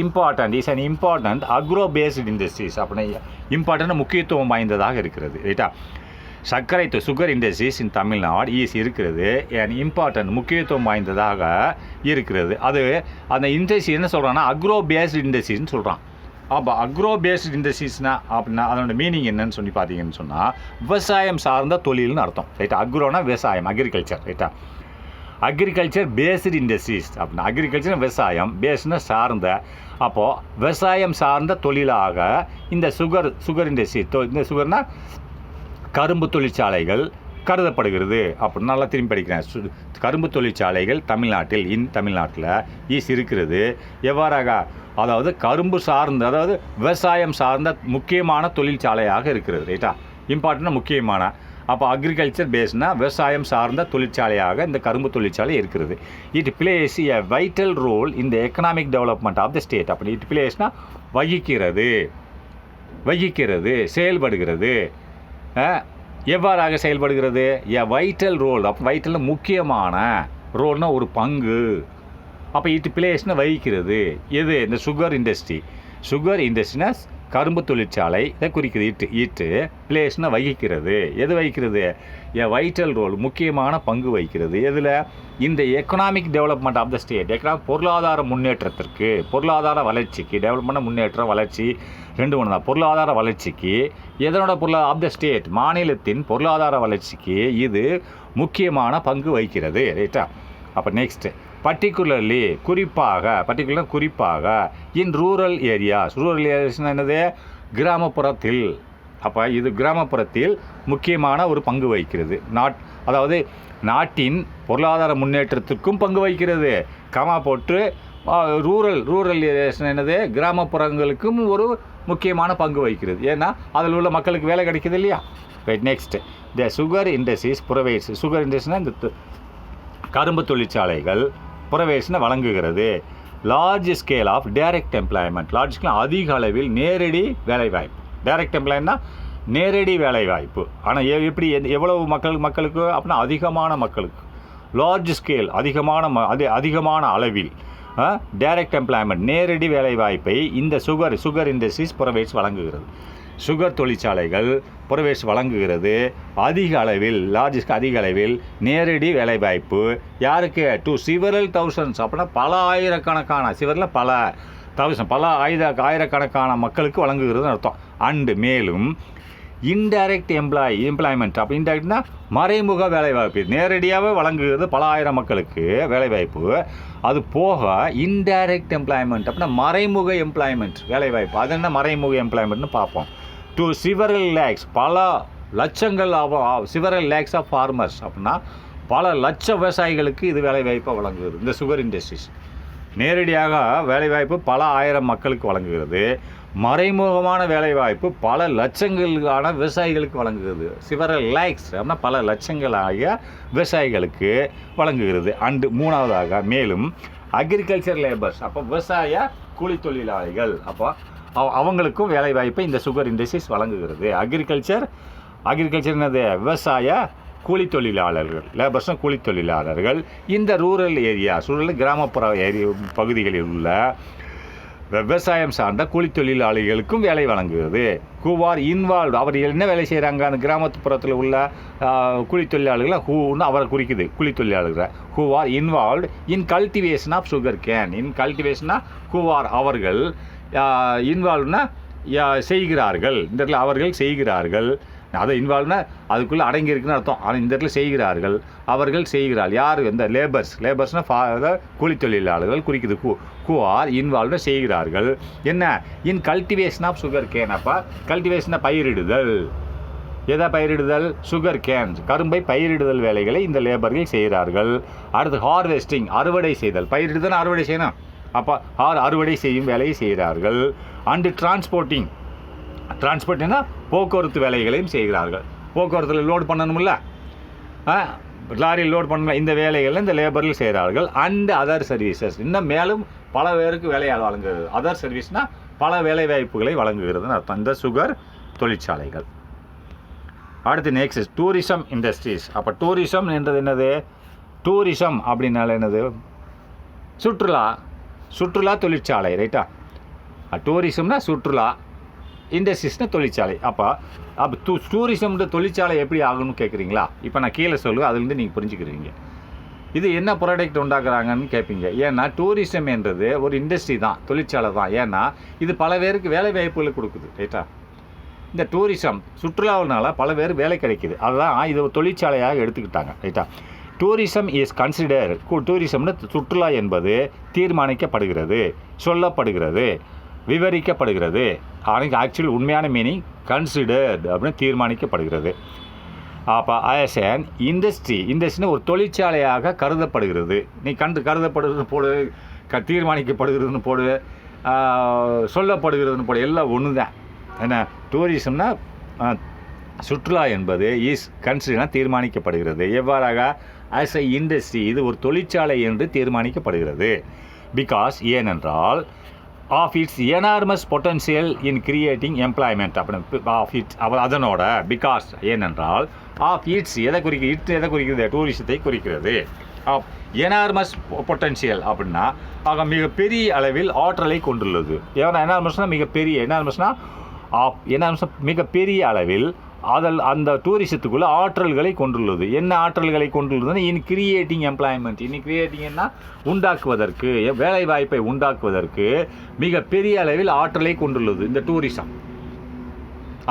an important agro based industries. அப்படின்னா இம்பார்ட்டன்ட் முக்கியத்துவம் வாய்ந்ததாக இருக்கிறது. ரைட்டா. சுகர் இண்டஸ்ட்ரீஸ் இன் தமிழ்நாடு இருக்கிறது அண்ட் இம்பார்ட்டன்ட் முக்கியத்துவம் வாய்ந்ததாக இருக்கிறது. அது அந்த இண்டஸ்ட்ரி என்ன சொல்கிறான்னா அக்ரோ பேஸ்டு இண்டஸ்ட்ரின்னு சொல்கிறான். அப்போ அக்ரோ பேஸ்டு இண்டஸ்ட்ரீஸ்னா அப்படின்னா அதோட மீனிங் என்னன்னு சொல்லி பார்த்தீங்கன்னு சொன்னால் விவசாயம் சார்ந்த தொழில்னு அர்த்தம். ரைட்டா. அக்ரோனா விவசாயம், அக்ரிகல்ச்சர். ரைட்டா. அக்ரிகல்ச்சர் பேஸ்டு இண்டஸ்ட்ரீஸ் அப்படின்னா அக்ரிகல்ச்சர் விவசாயம், பேஸ்டுனா சார்ந்த. அப்போது விவசாயம் சார்ந்த தொழிலாக இந்த சுகர் இண்டஸ்ட்ரி, இந்த சுகர்னா கரும்பு தொழிற்சாலைகள் கருதப்படுகிறது. அப்படின்னு நல்லா திரும்பி படிக்கிறேன். கரும்பு தொழிற்சாலைகள் தமிழ்நாட்டில் இருக்கிறது. எவ்வாறாக, அதாவது கரும்பு சார்ந்த, அதாவது விவசாயம் சார்ந்த முக்கியமான தொழிற்சாலையாக இருக்கிறது. ரைட்டா. இம்பார்ட்டன்ட் முக்கியமான. அப்போ அக்ரிகல்ச்சர் பேஸ்னா விவசாயம் சார்ந்த தொழிற்சாலையாக இந்த கரும்பு தொழிற்சாலை இருக்கிறது. It plays a vital role in the economic development of the state. அப்படி இட் பிளேஸ்னா வகிக்கிறது, செயல்படுகிறது. எவ்வாறாக செயல்படுகிறது, எ வைட்டல் ரோல். அப்போ வைட்டல்னா முக்கியமான, ரோல்னா ஒரு பங்கு. அப்போ இட் பிளேஸ்னா வகிக்கிறது. எது, இந்த சுகர் இண்டஸ்ட்ரினா கரும்பு தொழிற்சாலை இதை குறிக்கிறது. இட்டு பிளேஸ்னா வகிக்கிறது. எது வகிக்கிறது, எ வைட்டல் ரோல் முக்கியமான பங்கு வகிக்கிறது. எதில், இந்த economic development of the state. பொருளாதார முன்னேற்றத்திற்கு, பொருளாதார வளர்ச்சிக்கு, டெவலப்மெண்ட் முன்னேற்றம் வளர்ச்சி 2 ஒன்று தான். பொருளாதார வளர்ச்சிக்கு எதனோட ஆஃப் த ஸ்டேட், மாநிலத்தின் பொருளாதார வளர்ச்சிக்கு இது முக்கியமான பங்கு வகிக்கிறது. ரைட்டா. அப்போ நெக்ஸ்ட்டு குறிப்பாக இன் ரூரல் ஏரியாஸ்னால் என்னது, கிராமப்புறத்தில். அப்போ இது கிராமப்புறத்தில் முக்கியமான ஒரு பங்கு வகிக்கிறது. அதாவது நாட்டின் பொருளாதார முன்னேற்றத்திற்கும் பங்கு வகிக்கிறது. போட்டு ரூரல் ஏரியாஸ் என்னது, கிராமப்புறங்களுக்கும் ஒரு முக்கியமான பங்கு வகிக்கிறது. ஏன்னா அதில் உள்ள மக்களுக்கு வேலை கிடைக்கிது இல்லையா. Right. Next the sugar industries provides. Sugar இண்டஸ்ட்ரினா இந்த கரும்பு தொழிற்சாலைகள் ப்ரொவைட்ஸ்னா வழங்குகிறது. Large scale of direct employment. Large scale அதிக அளவில் நேரடி வேலைவாய்ப்பு. டைரக்ட் எம்ப்ளாய்மெண்ட்னா நேரடி வேலைவாய்ப்பு. ஆனால் எப்படி, எவ்வளவு மக்களுக்கு அப்படின்னா அதிகமான மக்களுக்கு. லார்ஜ் ஸ்கேல் அதிகமான அளவில் டைரக்ட் எம்ப்ளாய்மெண்ட் நேரடி வேலைவாய்ப்பை இந்த சுகர் இண்டஸ்ட்ரீஸ் ப்ரொவைட்ஸ் வழங்குகிறது. சுகர் தொழிற்சாலைகள் ப்ரொவைட்ஸ் வழங்குகிறது அதிக அளவில் நேரடி வேலைவாய்ப்பு. யாருக்கு, டு சிவரல் தௌசண்ட்ஸ். அப்படின்னா பல ஆயிரக்கணக்கான, சிவரில் பல ஆயிரக்கணக்கான மக்களுக்கு வழங்குகிறதுன்னு அர்த்தம். அண்டு மேலும் இன்டைரக்ட் எம்ப்ளாய்மெண்ட். அப்போ இன்டைரக்ட்னா மறைமுக வேலைவாய்ப்பு. நேரடியாகவே வழங்குகிறது பல ஆயிரம் மக்களுக்கு வேலைவாய்ப்பு. அது போக இன்டைரக்ட் எம்ப்ளாய்மெண்ட் அப்படின்னா மறைமுக எம்ப்ளாய்மெண்ட் வேலைவாய்ப்பு. அது என்ன மறைமுக எம்ப்ளாய்மெண்ட்னு பார்ப்போம். டு சிவரல் லேக்ஸ், பல லட்சங்கள் சிவரல் லேக்ஸ் ஆஃப் ஃபார்மர்ஸ். அப்படின்னா பல லட்ச விவசாயிகளுக்கு இது வேலைவாய்ப்பை வழங்குகிறது. இந்த சுகர் இண்டஸ்ட்ரீஸ் நேரடியாக வேலைவாய்ப்பு பல ஆயிரம் மக்களுக்கு வழங்குகிறது. மறைமுகமான வேலைவாய்ப்பு பல லட்சங்களுக்கான விவசாயிகளுக்கு வழங்குகிறது. சிவரல் லேக்ஸ் அப்படின்னா பல லட்சங்களாக விவசாயிகளுக்கு வழங்குகிறது. அண்டு மூணாவதாக மேலும் அக்ரிகல்ச்சர் லேபர்ஸ். அப்போ விவசாய கூலி தொழிலாளிகள், அப்போ அவங்களுக்கும் வேலைவாய்ப்பை இந்த சுகர் இண்டஸ்ட்ரீஸ் வழங்குகிறது. அக்ரிகல்ச்சர் என்னது, விவசாய கூலி தொழிலாளர்கள். லேபர்ஸ்னால் கூலி தொழிலாளர்கள். இந்த ரூரல் கிராமப்புற பகுதிகளில் உள்ள விவசாயம் சார்ந்த கூலி தொழிலாளிகளுக்கும் வேலை வழங்குகிறது. ஹூ ஆர் இன்வால்வ், அவர்கள் என்ன வேலை செய்கிறாங்க, அந்த கிராமப்புறத்தில் உள்ள கூலி தொழிலாளிகளை ஹூன்னு அவரை குறிக்குது, கூலி தொழிலாளிகளை. Who are involved in cultivation of sugar cane. In கல்டிவேஷனா ஹூ ஆர் அவர்கள், இன்வால்வ்னா செய்கிறார்கள், இந்த இடத்துல அவர்கள் செய்கிறார்கள். அதை இன்வால்வ்னா அதுக்குள்ளே அடங்கி இருக்குன்னு அர்த்தம். ஆனால் இந்த இடத்துல செய்கிறார்கள், அவர்கள் செய்கிறார்கள். யார், இந்த லேபர்ஸ்னால் கூலி தொழிலாளர்கள் குறிக்குது. ஹூ ஆர் இன்வால்வ்டு செய்கிறார்கள். என்ன, இன் கல்டிவேஷன் ஆஃப் சுகர் கேன். அப்போ கல்டிவேஷனாக பயிரிடுதல். எதை பயிரிடுதல், சுகர் கேன், கரும்பை பயிரிடுதல் வேலைகளை இந்த லேபர்கள் செய்கிறார்கள். அடுத்து ஹார்வெஸ்டிங், அறுவடை செய்தல். பயிரிடுதல் அறுவடை செய்யணும், அப்போ அறுவடை செய்யும் வேலையை செய்கிறார்கள். அண்டு டிரான்ஸ்போர்ட்னா போக்குவரத்து வேலைகளையும் செய்கிறார்கள். போக்குவரத்தில் லோடு பண்ணணும்ல, லாரியில் லோட் பண்ண இந்த வேலைகளில் இந்த லேபர்கள் செய்கிறார்கள். அண்டு அதர் சர்வீசஸ், இன்னும் மேலும் பல பேருக்கு வேலையை வழங்குகிறது. அதர் சர்வீஸ்னால் பல வேலை வாய்ப்புகளை வழங்குகிறதுன்னு அர்த்தம் இந்த சுகர் தொழிற்சாலைகள். அடுத்து நெக்ஸ்ட் டூரிசம் இண்டஸ்ட்ரீஸ். அப்போ டூரிசம் என்றது என்னது, டூரிசம் அப்படின்னால என்னது, சுற்றுலா தொழிற்சாலை, ரைட்டா. டூரிசம்னா சுற்றுலா, இண்டஸ்ட்ரீஸ்னால் தொழிற்சாலை. அப்போ டூரிசம்ன்ற தொழிற்சாலை எப்படி ஆகும்னு கேட்குறீங்களா? இப்போ நான் கீழே சொல்லுவேன், அதுலேருந்து நீங்கள் புரிஞ்சுக்கிறீங்க இது என்ன ப்ராடக்ட் உண்டாக்குறாங்கன்னு கேட்பீங்க. ஏன்னா டூரிசம் என்றது ஒரு இண்டஸ்ட்ரி தான், தொழிற்சாலை தான். ஏன்னா இது பல பேருக்கு வேலை வாய்ப்புகளை கொடுக்குது, ரைட்டா. இந்த டூரிசம் சுற்றுலாவினால பல பேர் வேலை கிடைக்குது, அதுதான் இது ஒரு தொழிற்சாலையாக எடுத்துக்கிட்டாங்க, ரைட்டா. டூரிசம் இஸ் கன்சிடர், டூரிசம்னு சுற்றுலா என்பது தீர்மானிக்கப்படுகிறது, சொல்லப்படுகிறது, விவரிக்கப்படுகிறது. ஆனால் ஆக்சுவல் உண்மையான மீனிங் கன்சிடர்ட் அப்படின்னு தீர்மானிக்கப்படுகிறது. அப்போ ஆஸ் அன் இண்டஸ்ட்ரின்னு ஒரு தொழிற்சாலையாக கருதப்படுகிறது. நீ கருதப்படுகிறது போடு, தீர்மானிக்கப்படுகிறதுன்னு போடு, சொல்லப்படுகிறதுன்னு போடு, எல்லாம் ஒன்று தான். என்ன, டூரிசம்னா சுற்றுலா என்பது இஸ் கன்சிடர்னா தீர்மானிக்கப்படுகிறது. எவ்வாறாக, ஆஸ் அ இண்டஸ்ட்ரி, இது ஒரு தொழிற்சாலை என்று தீர்மானிக்கப்படுகிறது. பிகாஸ், ஏனென்றால், of its enormous potential in creating employment. அப்படி அதனோட பிகாஸ் ஏனென்றால், ஆஃப் இட்ஸ் எதை குறிக்கிறது, டூரிசத்தை குறிக்கிறது. ஆஃப் எனார்மஸ் பொட்டன்ஷியல் அப்படின்னா ஆக மிகப்பெரிய அளவில் ஆற்றலை கொண்டுள்ளது. ஏன்னா எனார்மஸ்னால் மிகப்பெரிய, எனார்மஸ் மிகப்பெரிய அளவில் அந்த டூரிசத்துக்குள்ளே ஆற்றல்களை கொண்டுள்ளது. என்ன ஆற்றல்களை கொண்டுள்ளதுன்னா, இன் கிரியேட்டிங் எம்ப்ளாய்மெண்ட். கிரியேட்டிங்னா உண்டாக்குவதற்கு, வேலை வாய்ப்பை உண்டாக்குவதற்கு மிகப்பெரிய அளவில் ஆற்றலை கொண்டுள்ளது இந்த டூரிசம்.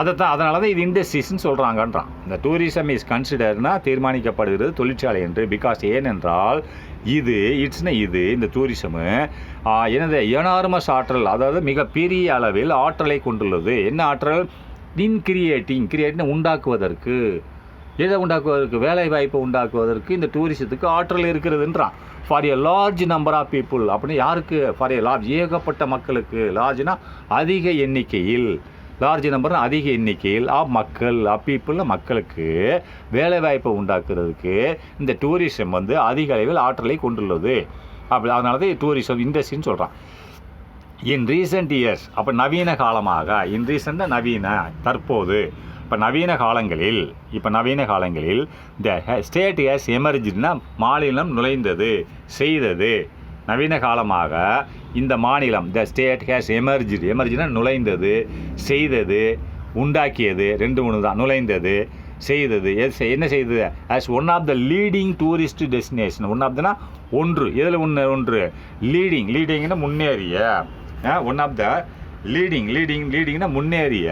அதனால தான் இது இண்டஸ்ட்ரீஸ்ன்னு சொல்கிறாங்கன்றான். இந்த டூரிசம் இஸ் கன்சிடர்னா தீர்மானிக்கப்படுகிறது தொழிற்சாலை என்று. பிகாஸ் ஏனென்றால் இது இந்த டூரிசமு எனது எனார்மஸ் ஆற்றல், அதாவது மிகப்பெரிய அளவில் ஆற்றலை கொண்டுள்ளது. என்ன ஆற்றல், இன் கிரியேட்டிங் உண்டாக்குவதற்கு. எதை உண்டாக்குவதற்கு, வேலை வாய்ப்பை உண்டாக்குவதற்கு இந்த டூரிசத்துக்கு ஆற்றல் இருக்கிறதுன்றான். For a large number of people, அப்படின்னு யாருக்கு, ஃபார் எ லார்ஜ் ஏகப்பட்ட மக்களுக்கு. லார்ஜ்னா அதிக எண்ணிக்கையில், லார்ஜ் நம்பர்னா அதிக எண்ணிக்கையில் ஆஃப் மக்கள், பீப்புள்னா மக்களுக்கு வேலை வாய்ப்பை உண்டாக்குறதுக்கு இந்த டூரிசம் அதிக அளவில் ஆற்றலை கொண்டுள்ளது. அப்படி அதனால தான் டூரிசம் இண்டஸ்ட்ரின்னு சொல்கிறான். இன் ரீசெண்ட் இயர்ஸ், அப்போ நவீன காலமாக, இன் ரீசெண்ட் நவீன, தற்போது, இப்போ நவீன காலங்களில் த ஸ்டேட் ஹேஸ் எமர்ஜ்னா மாநிலம் நுழைந்தது, செய்தது. நவீன காலமாக இந்த மாநிலம், த ஸ்டேட் ஹேஸ் எமர்ஜ்னா நுழைந்தது, செய்தது, உண்டாக்கியது, 2-3 தான். நுழைந்தது, செய்தது, என்ன செய்தது, as one of the leading tourist destination. One of தனா ஒன்று, எதில் ஒன்று, லீடிங்னா முன்னேறிய, ஒன் ஆஃப் த லீடிங்னா முன்னேறிய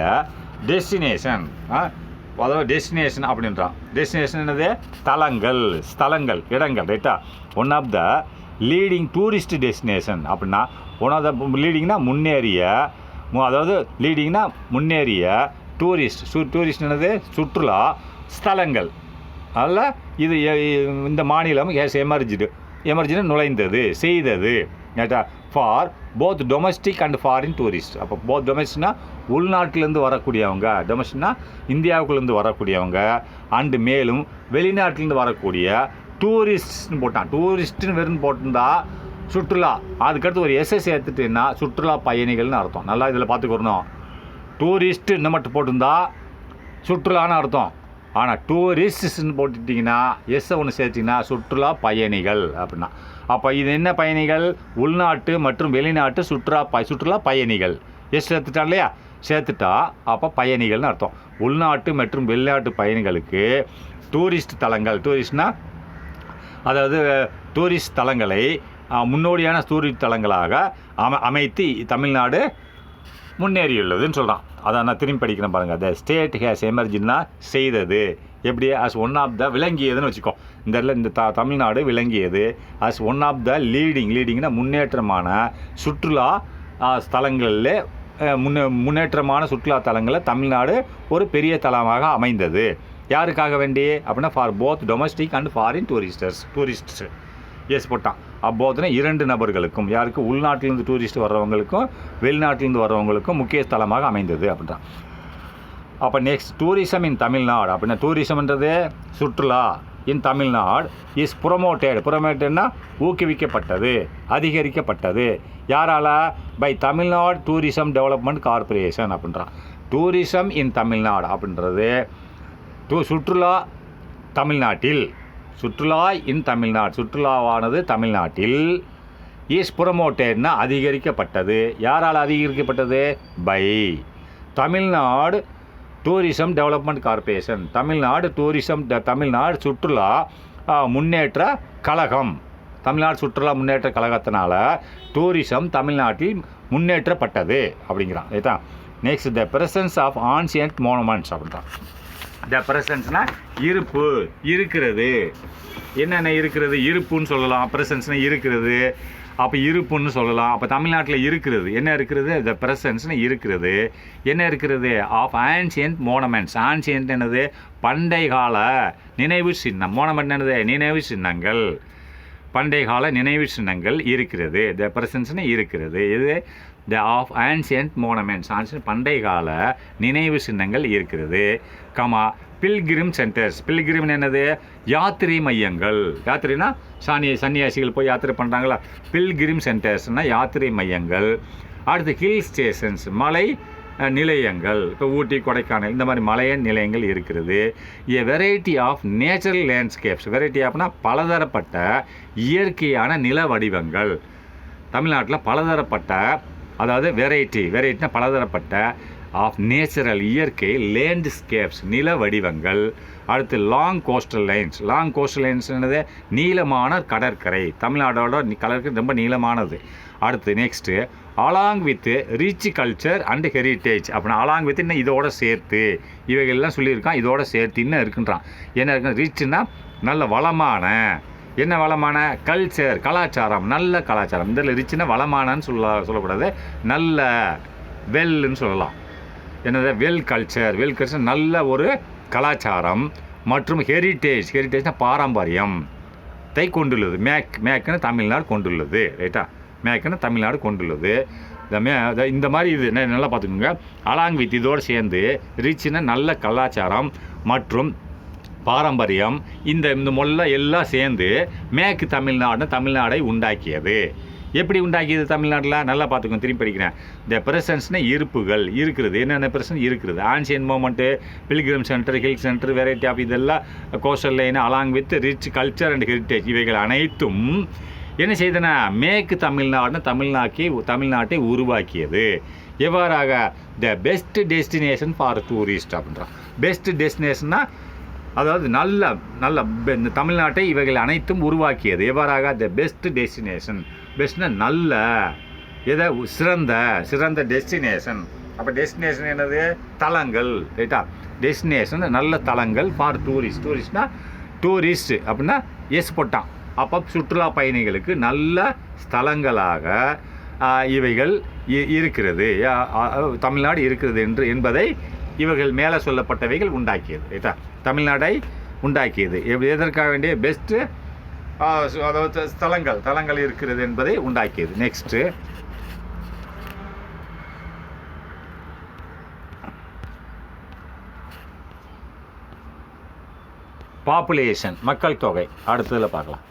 டெஸ்டினேஷன். அதாவது டெஸ்டினேஷன் அப்படின்றான். டெஸ்டினேஷன் என்னது, ஸ்தலங்கள், இடங்கள், ரைட்டா. One of the leading tourist destination அப்படின்னா, ஒன் ஆஃப் த லீடிங்னா முன்னேறிய, அதாவது லீடிங்னா முன்னேறிய டூரிஸ்ட் என்னது, சுற்றுலா ஸ்தலங்கள். அதில் இது இந்த மாநிலம் ஹேஸ் எமர்ஜ்டு நுழைந்தது, செய்தது, ரைட்டா. For both domestic and foreign tourist. அப்போ போத் டொமஸ்டிக்னா உள்நாட்டிலேருந்து வரக்கூடியவங்க, டொமஸ்டிக்னா இந்தியாவுக்குள்ளேருந்து வரக்கூடியவங்க, அண்டு மேலும் வெளிநாட்டிலேருந்து வரக்கூடிய டூரிஸ்ட்னு போட்டான். டூரிஸ்ட்டுன்னு வெறும் போட்டிருந்தா சுற்றுலா, அதுக்கடுத்து ஒரு எஸ்எஸ் ஏற்றுட்டுன்னா சுற்றுலா பயணிகள்னு அர்த்தம். நல்லா இதில் பார்த்துக்கணும். டூரிஸ்ட்டுன்னு மட்டும் போட்டிருந்தா சுற்றுலான்னு அர்த்தம். ஆனால் டூரிஸ்ட்னு போட்டுட்டிங்கன்னா ஒன்று சேர்த்திங்கன்னா சுற்றுலா பயணிகள் அப்படின்னா. அப்போ இது என்ன பயணிகள்? உள்நாட்டு மற்றும் வெளிநாட்டு சுற்றுலா பயணிகள். சேர்த்துட்டா இல்லையா? சேர்த்துட்டா அப்போ பயணிகள்னு அர்த்தம். உள்நாட்டு மற்றும் வெளிநாட்டு பயணிகளுக்கு டூரிஸ்ட் தலங்கள், டூரிஸ்ட்னா அதாவது டூரிஸ்ட் தலங்களை முன்னோடியான டூரிஸ்ட் தலங்களாக அமைத்து தமிழ்நாடு முன்னேறியுள்ளதுன்னு சொல்கிறான். அதை நான் திரும்பி படிக்கிறேன் பாருங்கள். த ஸ்டேட் ஹேஸ் எமர்ஜின்னா செய்தது. எப்படி? அஸ் ஒன் ஆஃப் த விளங்கியதுன்னு வச்சுக்கோ. இந்த இடத்துல இந்த தமிழ்நாடு விளங்கியது அஸ் ஒன் ஆஃப் த லீடிங்னா முன்னேற்றமான சுற்றுலா ஸ்தலங்களில் முன்னேற்றமான சுற்றுலா தலங்களில் தமிழ்நாடு ஒரு பெரிய தலமாக அமைந்தது. யாருக்காக வேண்டி அப்படின்னா for both domestic and foreign tourists. S போட்டான். அப்போதுனா 2 நபர்களுக்கும், யாருக்கு? உள்நாட்டிலேருந்து டூரிஸ்ட் வர்றவங்களுக்கும் வெளிநாட்டிலேருந்து வர்றவங்களுக்கும் முக்கிய ஸ்தலமாக அமைந்தது அப்படின்றான். அப்போ நெக்ஸ்ட் டூரிசம் இன் தமிழ்நாடு அப்படின்னா டூரிசம்ன்றது சுற்றுலா இன் தமிழ்நாடு இஸ் ப்ரொமோட்டட்னா ஊக்குவிக்கப்பட்டது, அதிகரிக்கப்பட்டது. யாரால? By Tamil Nadu tourism development corporation அப்படின்றான். டூரிசம் இன் தமிழ்நாடு அப்படின்றது சுற்றுலா தமிழ்நாட்டில், சுற்றுலா இன் தமிழ்நாடு, சுற்றுலாவானது தமிழ்நாட்டில் இஸ் ப்ரொமோட்டட்னா அதிகரிக்கப்பட்டது. யாரால் அதிகரிக்கப்பட்டது? By Tamil Nadu tourism development corporation. Tamil Nadu சுற்றுலா முன்னேற்ற கழகம், தமிழ்நாடு சுற்றுலா முன்னேற்ற கழகத்தினால டூரிசம் தமிழ்நாட்டில் முன்னேற்றப்பட்டது அப்படிங்கிறான். இதுதான் next. The presence of ancient monuments அப்படின்றான். த பிரசன்ஸ்னால் இருப்பு, இருக்கிறது. என்னென்ன இருக்கிறது? இருப்புன்னு சொல்லலாம். பிரசன்ஸ்னால் இருக்கிறது. அப்போ இருப்புன்னு சொல்லலாம். அப்போ தமிழ்நாட்டில் இருக்கிறது என்ன இருக்கிறது? த பிரசன்ஸ்னு இருக்கிறது. என்ன இருக்கிறது? Of ancient monuments. ஆன்சியன்ட் என்னது? பண்டைய கால நினைவு சின்னம். மோனமெண்ட் என்னது? நினைவு சின்னங்கள். பண்டைய கால நினைவு சின்னங்கள் இருக்கிறது. த பிரசன்ஸ்னு இருக்கிறது. இது the of ancient monuments. Ancient பண்டைய கால நினைவு சின்னங்கள் இருக்கிறது. Pilgrim centres. பில்கிரிம் என்னது? யாத்திரை மையங்கள். யாத்திரைனா சன்னியாசிகள் போய் யாத்திரை பண்ணுறாங்களா? பில்கிரிம் சென்டர்ஸ்னால் யாத்திரை மையங்கள். அடுத்து ஹில் ஸ்டேஷன்ஸ், மலை நிலையங்கள். இப்போ ஊட்டி, கொடைக்கானல் இந்த மாதிரி மலை நிலையங்கள் இருக்கிறது. A variety of natural landscapes. Variety ஆஃப்னா பலதரப்பட்ட இயற்கையான நில வடிவங்கள். தமிழ்நாட்டில் பலதரப்பட்ட, அதாவது வெரைட்டினா பலதரப்பட்ட ஆஃப் நேச்சுரல் இயற்கை லேண்ட்ஸ்கேப்ஸ் நில வடிவங்கள். அடுத்து லாங் கோஸ்டல் லைன்ஸ் என்னது? நீளமான கடற்கரை. தமிழ்நாடோட கடற்கரை ரொம்ப நீளமானது. அடுத்து next along with rich culture and heritage அப்படின்னா அலாங் வித் இன்னும் இதோட சேர்த்து இவைகள்லாம் சொல்லியிருக்கான். இதோட சேர்த்து இன்னும் இருக்குன்றான். என்ன இருக்குன்னா ரிச்னா நல்ல வளமான, என்ன வளமான? கல்ச்சர் கலாச்சாரம், நல்ல கலாச்சாரம். இதில் ரிச்னா வளமானன்னு சொல்லக்கூடாது, நல்ல வெல்லுன்னு சொல்லலாம். என்னது? வெல் கல்ச்சர் நல்ல ஒரு கலாச்சாரம் மற்றும் ஹெரிட்டேஜ்னா பாரம்பரியத்தை கொண்டுள்ளது. மேக்குன்னு தமிழ்நாடு கொண்டுள்ளது. ரைட்டா? மேக்குன்னு தமிழ்நாடு கொண்டுள்ளது. இந்த மாதிரி இது நல்லா பார்த்துக்கோங்க. அலாங் வித் இதோடு சேர்ந்து ரிச்னா நல்ல கலாச்சாரம் மற்றும் பாரம்பரியம், இந்த மொல்ல எல்லாம் சேர்ந்து மேற்கு தமிழ்நாடை உண்டாக்கியது. எப்படி உண்டாக்கியது தமிழ்நாட்டில்? நல்லா பார்த்துக்கோங்க, திரும்பி படிக்கிறேன். த பிரசன்ஸ்னா இருப்புகள், இருக்கிறது. என்னென்ன பிரசன்ஸ் இருக்கிறது? Ancient monument, pilgrim centre, hill centre, variety of இதெல்லாம் coastal line along with rich culture and heritage இவைகள் அனைத்தும் என்ன செய்தன? மேற்கு தமிழ்நாட்டை உருவாக்கியது. எவ்வாறாக? The best destination for tourist அப்படின்றான். பெஸ்ட் டெஸ்டினேஷன்னா அதாவது நல்ல இந்த தமிழ்நாட்டை இவைகள் அனைத்தும் உருவாக்கியது. எவ்வாறாக? The best destination. பெஸ்ட்னா நல்ல, எதை? சிறந்த டெஸ்டினேஷன். அப்போ டெஸ்டினேஷன் என்னது? தலங்கள். ரைட்டா? டெஸ்டினேஷன் நல்ல தலங்கள் ஃபார் டூரிஸ்ட்னா டூரிஸ்ட் அப்படின்னா எஸ் போட்டான். அப்போ சுற்றுலா பயணிகளுக்கு நல்ல ஸ்தலங்களாக இவைகள் இருக்கிறது, தமிழ்நாடு இருக்கிறது என்பதை இவர்கள் மேலே சொல்லப்பட்டவைகள் உண்டாக்கியது. ரைட்டா? தமிழ்நாடை உண்டாக்கியது. எதற்காக வேண்டிய? பெஸ்ட்டு அதாவது தலங்கள் இருக்கிறது என்பதை உண்டாக்கியது. நெக்ஸ்ட்டு பாப்புலேஷன், மக்கள் தொகை. அடுத்ததில் பார்க்கலாம்.